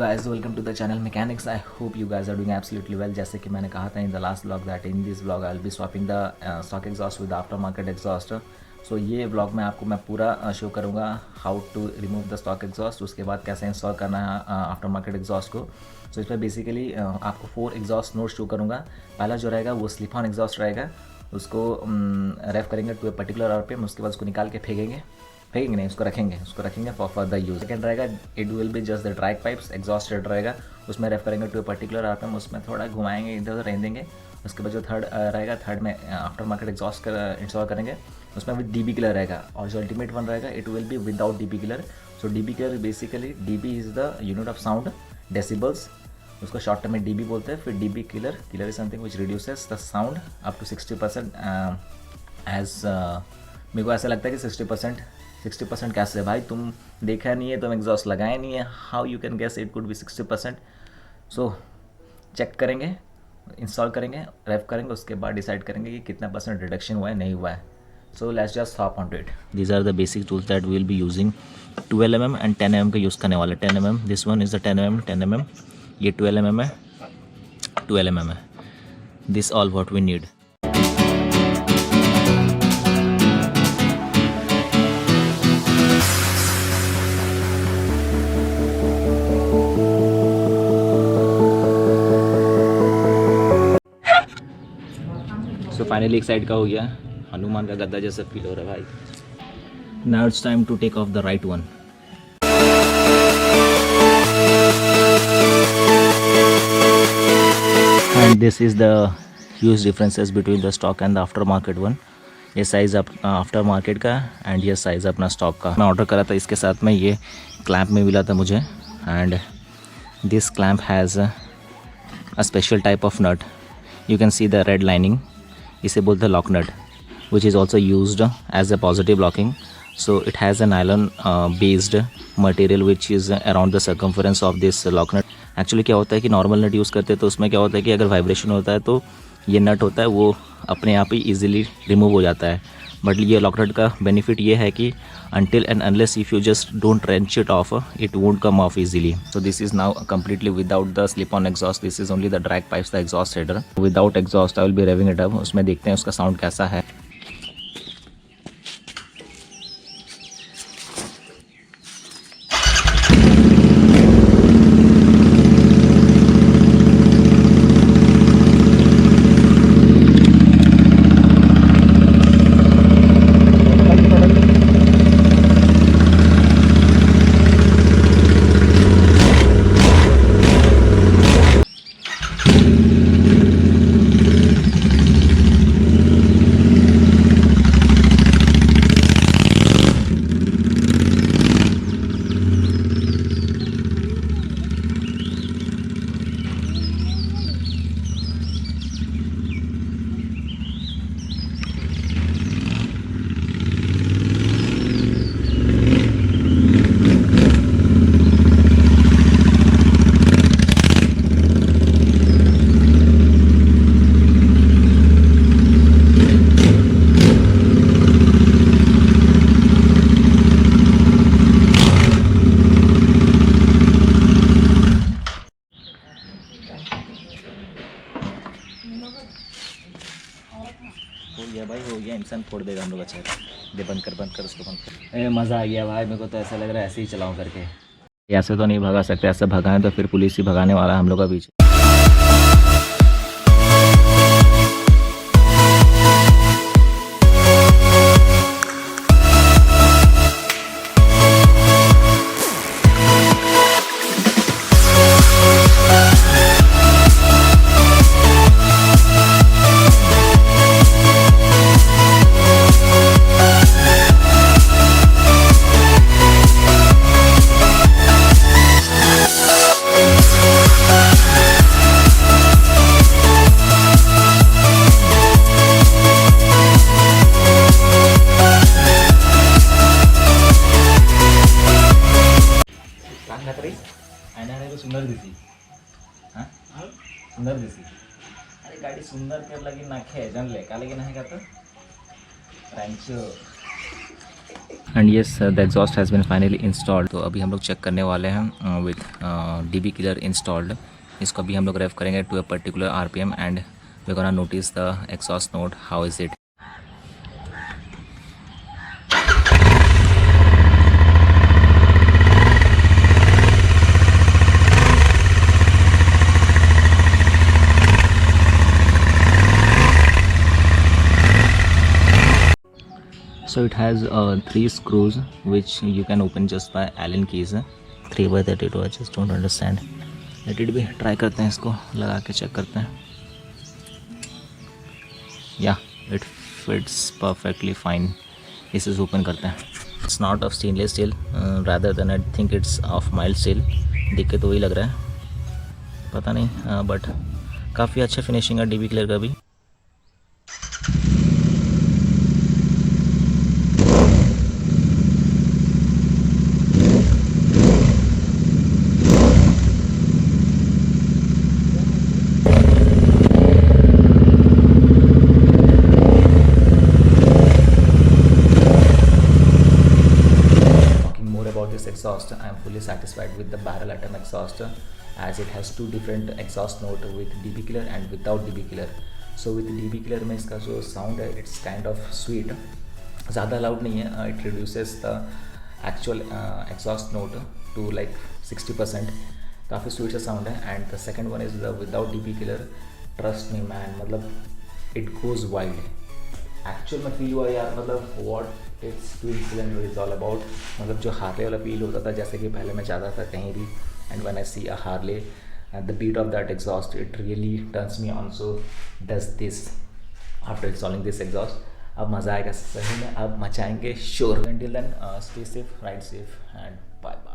guys, welcome to the channel Mechanics. I hope you guys are doing absolutely well. जैसे कि मैंने कहा था in the last vlog that in this vlog I'll be swapping the stock exhaust with the aftermarket exhaust. So ये vlog में आपको मैं पूरा शो करूँगा how to remove the stock exhaust, उसके बाद कैसे इंस्टॉल करना है aftermarket exhaust को. So इसमें बेसिकली आपको 4 exhaust नोट शो करूँगा. पहला जो रहेगा वो स्लिप ऑन एग्जॉस्ट रहेगा, उसको रेफ करेंगे टू ए पर्टिकुलर आरपीएम, उसके बाद उसको निकाल के फेंकेंगे नहीं, उसको रखेंगे फॉर फर्दर यूज. सेकेंड रहेगा it will be just the drag pipes exhausted रहेगा, उसमें रेफ करेंगे टू ए पर्टिकुलर आरपीएम, उसमें थोड़ा घुमाएंगे, इधर उधर रहने देंगे. उसके बाद जो थर्ड रहेगा, थर्ड में आफ्टर मार्केट एग्जॉस्ट इंस्टॉल करेंगे, उसमें विद डीबी किलर रहेगा. और जो अल्टीमेट वन रहेगा it will be without DB killer. So DB killer basically DB is the unit of sound decibels, उसको शॉर्ट टर्म में डीबी बोलते हैं. फिर DB killer is something which reduces the sound up to 60%. As मेरे को ऐसा लगता है कि 60% कैसे भाई, तुम देखा नहीं है, तुम एग्जॉस्ट लगाया नहीं है, how you can guess it could be 60%. So check करेंगे, इंस्टॉल करेंगे, रेफ करेंगे, उसके बाद डिसाइड करेंगे कि कितना परसेंट रिडक्शन हुआ है नहीं हुआ है. So let's just hop on to it. These are the basic tools that we will be using. 12 mm and 10 mm का यूज़ करने वाला. 10 mm, this one is the 10 mm. ये 12 mm है, 12 mm है. This all what we need. तो finally एक side का हो गया. हनुमान का गद्दा जैसा फील हो रहा है भाई. Now it's time to take off the right one. And this is the huge differences between the stock and the after market one. ये साइज़ आफ्टर मार्केट का एंड ये साइज़ अपना स्टॉक का. मैं ऑर्डर करा था, इसके साथ में ये क्लैंप में मिला था मुझे. And this clamp has a special type of nut. You can see the red lining. इसे बोलते हैं lock nut, which is also used as a positive locking. So it has a nylon based material which is around the circumference of this lock nut. Actually क्या होता है कि normal नट use करते हैं तो उसमें क्या होता है कि अगर वाइब्रेशन होता है तो ये नट होता है वो अपने आप ही ईजिली रिमूव हो जाता है. बट ये लॉक नट का बेनिफिट ये है कि until and unless if you just don't wrench it off, it won't come off easily. So this is now completely without the slip-on exhaust. This is only the drag pipes, the exhaust header. Without exhaust I will be revving it up. उसमें देखते हैं उसका sound कैसा है. हो गया भाई, हो गया. इंसान फोड़ देगा हम लोग. अच्छा दे, बंद कर उसको, बंद कर. मज़ा आ गया भाई, मेरे को तो ऐसा लग रहा है ऐसे ही चलाऊं करके. ऐसे तो नहीं भगा सकते, ऐसे भगाएं तो फिर पुलिस ही भगाने वाला है हम लोग का पीछे. सुंदर दिसी. हाँ सुंदर दिसी. अरे गाड़ी सुंदर कर लगी नाखे जानले का लगी नाही का तो Rancho. And yes the exhaust has been finally installed. तो अभी हम लोग चेक करने वाले हैं विथ DB किलर इंस्टॉल्ड। इसको अभी हम लोग रेफ करेंगे to a particular RPM and we gonna notice the exhaust note how is it. So it has 3 screws which you can open just by Allen keys. 3x32, I just don't understand. Let it be. Try करते हैं इसको लगा के check करते हैं. Yeah, it fits perfectly fine. इसे open करते हैं. It's not of stainless steel, rather than I think it's of mild steel. देख के तो वही लग रहा है, पता नहीं, बट काफ़ी अच्छा फिनिशिंग है DB क्लियर का भी. Exhaust, I am fully satisfied with the barrel atom exhaust as it has two different exhaust note with DB killer and without DB killer. So with DB killer में इसका जो sound है it's kind of sweet, ज़्यादा loud नहीं है, it reduces the actual exhaust note to like 60%, काफ़ी sweet सा sound है. And the second one is the without DB killer. Trust me man, मतलब it goes wild. एक्चुअल में feel हुआ यार, मतलब what it's twin cylinder is all about. मतलब जो हार्ले वाला फील होता था, जैसे कि पहले मैं जाता था कहीं भी and when I see a Harley the beat of that exhaust it really turns me on. So does this after installing this exhaust. अब मज़ा आएगा सही में, अब मचाएंगे शोर. Until then stay safe, ride safe and bye bye.